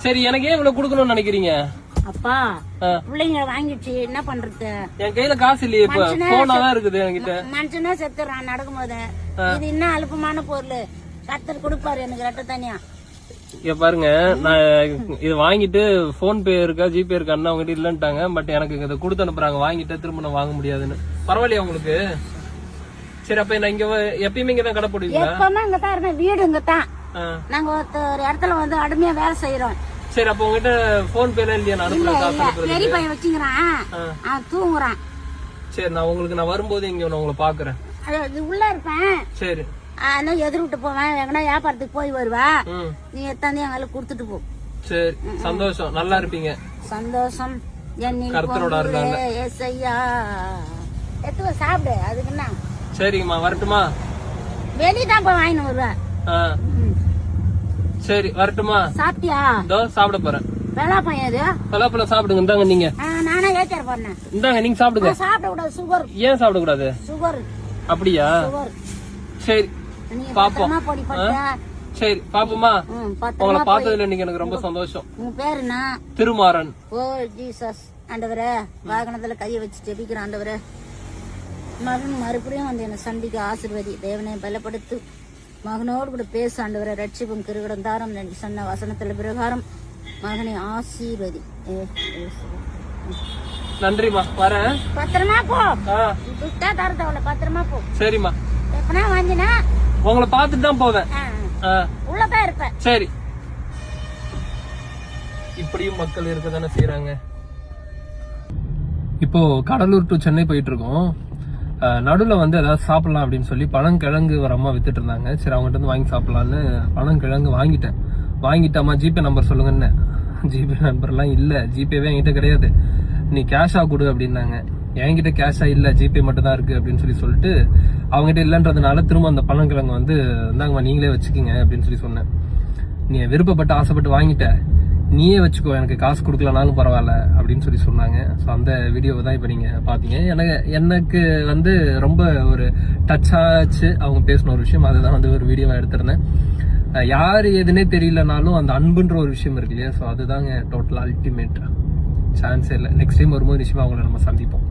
சரி எனக்கு ஏன் இவ்வளவு கொடுக்கணும்னு நினைக்கிறீங்க? அப்பா பிள்ளைங்க வாங்கிடுச்சு என்ன பண்றது? என் கையில காசு இல்லையே, இப்ப போனாதான் இருக்குது என்கிட்ட. மனுஷனா செத்துறான் நடக்கும்போது. இது இன்னும் அல்பமான பொருள். கத்தர் கொடுப்பாரு எனக்கு ரெட்ட தனியா. இங்க பாருங்க, நான் இது வாங்கிட்டு போன் பே இருக்கா ஜிபே இருக்கான்னு அவங்க கிட்ட இல்லன்ட்டாங்க. பட் எனக்கு இதை கொடுத்து அனுப்புறாங்க, வாங்கிட்டு திரும்ப நான் வாங்க முடியாதுன்னு. பரவாயில்லையா உங்களுக்கு? சரி, அப்ப நான் இங்க எப்பயுமே இங்கதான் கடை போடுவீங்களா? எப்பவுமே இங்கதான் இருந்தேன், வீடு இங்கதான். நாங்க ஒரு இடத்துல வந்து அடிமையா வேலை செய்யறோம். சரி, அப்ப உங்ககிட்ட போன் பேல இல்லையா? நான் பெரிய பையன் வச்சுக்கிறான், தூங்குறான். சரி, நான் உங்களுக்கு நான் வரும்போது இங்க நான் உங்களை பாக்குறேன். உள்ள இருப்பேன். சரி, ஆனா எதிர்விட்டு போவேன், எங்கன்னா வியாபாரத்துக்கு போய் வருவா. நீ எத்தாந்து எங்களை கொடுத்துட்டு போ. சரி, சந்தோஷம். நல்லா இருப்பீங்க. சந்தோஷம். கர்த்தரோட இருக்காங்க. எத்துவ சாப்பிடு, அதுக்கு என்ன? சரிங்கம்மா, வரட்டுமா? வெளியதான் போய் வாங்கிட்டு வருவேன். சரி, வரட்டுமா? சாப்பிட்டியா? இதோ சாப்பிட போறேன். வெள்ளாப்பழம் எது? வெள்ளாப்பழம் சாப்பிடுங்க. இந்தாங்க நீங்க. நானே ஏற்பாடு பண்ணேன். இந்தாங்க நீங்க சாப்பிடுங்க. சாப்பிட கூடாது, சுகர். ஏன் சாப்பிட கூடாது? சுகர். அப்படியா? சரி, பாப்போம். சரி, பாப்போமா? உங்களை பார்த்ததுல இன்னைக்கு எனக்கு ரொம்ப சந்தோஷம். உங்க பேரு என்ன? திருமாறன். ஓ ஜீசஸ். ஆண்டவரே, வாகனத்துல கைய வச்சு ஜெபிக்கிறேன். ஆண்டவரே, மகன் மறுபடியும் வந்து என்ன சண்டிக்க ஆசீர்வதி. தேவனை பலப்படுத்து. மகனோடு கூட பேச ஆண்டவரை ரட்சிப்பும் கிருகடம் தாரம் சொன்ன வசனத்துல பிரகாரம் மகனை ஆசீர்வதி. நன்றிமா, வரேன். பத்திரமா போ. தரத்தவள பத்திரமா போ. சரிம்மா. எப்பனா வாங்கினா உங்களை பார்த்துட்டு தான் போவேன். உள்ளதான் இருப்பேன். சரி. இப்படியும் மக்கள் இருக்கதானே செய்யறாங்க. இப்போ கடலூர் டு சென்னை போயிட்டு இருக்கோம். நடுவுல வந்து ஏதாவது சாப்பிடலாம் அப்படின்னு சொல்லி பழங்கிழங்கு ஒரு அம்மா வித்துட்டு இருந்தாங்க. சரி, அவங்ககிட்ட இருந்து வாங்கி சாப்பிடலான்னு பழங்கிழங்கு வாங்கிட்டேன். அம்மா ஜிபே நம்பர் சொல்லுங்கன்னு. ஜிபே நம்பர்லாம் இல்ல, ஜிபேவே என்கிட்ட கிடையாது. நீ கேஷா கொடு அப்படின்னாங்க. என்கிட்ட கேஷா இல்ல, ஜிபே மட்டும் தான் இருக்கு அப்படின்னு சொல்லிட்டு அவங்ககிட்ட இல்லைன்றதுனால திரும்ப அந்த பழங்கிழங்கு வந்து இந்தாங்கம்மா நீங்களே வச்சுக்கிங்க அப்படின்னு சொன்னேன். நீ விருப்பப்பட்டு ஆசைப்பட்டு வாங்கிட்ட, நீயே வச்சுக்கோ, எனக்கு காசு கொடுக்கலனாலும் பரவாயில்ல அப்படின்னு சொன்னாங்க. ஸோ அந்த வீடியோவை தான் இப்போ நீங்கள் பார்த்தீங்க. எனக்கு வந்து ரொம்ப ஒரு டச் ஆச்சு அவங்க பேசின ஒரு விஷயம். அதுதான் வந்து ஒரு வீடியோவாக எடுத்திருந்தேன். யார் எதுனே தெரியலனாலும் அந்த அன்புன்ற ஒரு விஷயம் இருக்கு இல்லையா? ஸோ அதுதாங்க டோட்டல் அல்டிமேட். சான்ஸே இல்லை. நெக்ஸ்ட் டைம் வரும்போது நிச்சயமாக அவங்கள நம்ம சந்திப்போம்.